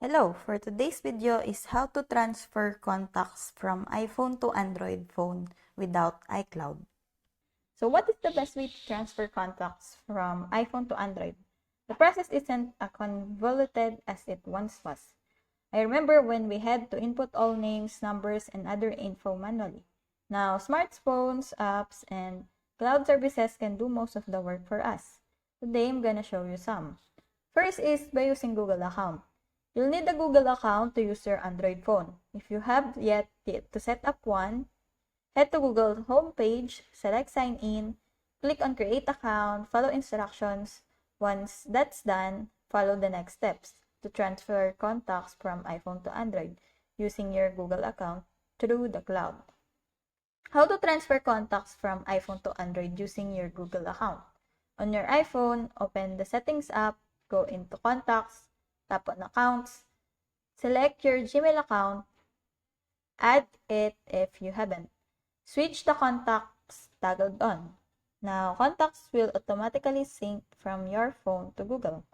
Hello, for today's video is how to transfer contacts from iPhone to Android phone without iCloud. So what is the best way to transfer contacts from iPhone to Android? The process isn't as convoluted as it once was. I remember when we had to input all names, numbers, and other info manually. Now, smartphones, apps, and cloud services can do most of the work for us. Today, I'm gonna show you some. First is by using Google account. You'll need a Google account to use your Android phone. If you have yet to set up one, head to Google homepage, select sign in, click on create account, follow instructions. Once that's done, follow the next steps to transfer contacts from iPhone to Android using your Google account through the cloud. How to transfer contacts from iPhone to Android using your Google account. On your iPhone, open the Settings app, go into Contacts, tap on Accounts, select your Gmail account, add it if you haven't. Switch the contacts toggled on. Now, contacts will automatically sync from your phone to Google.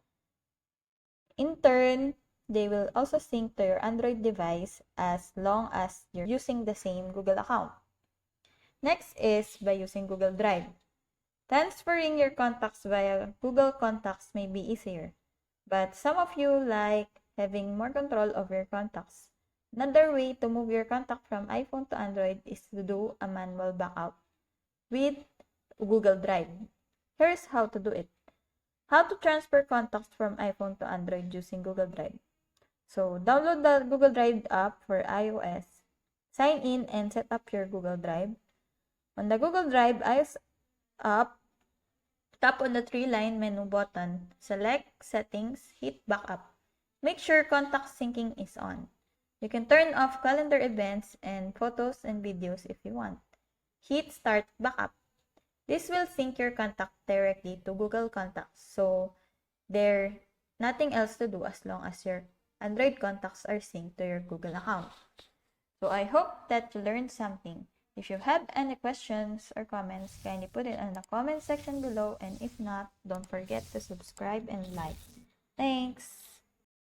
In turn, they will also sync to your Android device as long as you're using the same Google account. Next is by using Google Drive. Transferring your contacts via Google Contacts may be easier, but some of you like having more control over your contacts. Another way to move your contact from iPhone to Android is to do a manual backup with Google Drive. Here's how to do it. How to transfer contacts from iPhone to Android using Google Drive. So, download the Google Drive app for iOS. Sign in and set up your Google Drive. On the Google Drive iOS app, tap on the three-line menu button, select Settings, hit Backup. Make sure contact syncing is on. You can turn off calendar events and photos and videos if you want. Hit Start Backup. This will sync your contact directly to Google Contacts, so there's nothing else to do as long as your Android contacts are synced to your Google account. So I hope that you learned something. If you have any questions or comments, kindly put it in the comment section below, and if not, don't forget to subscribe and like. Thanks!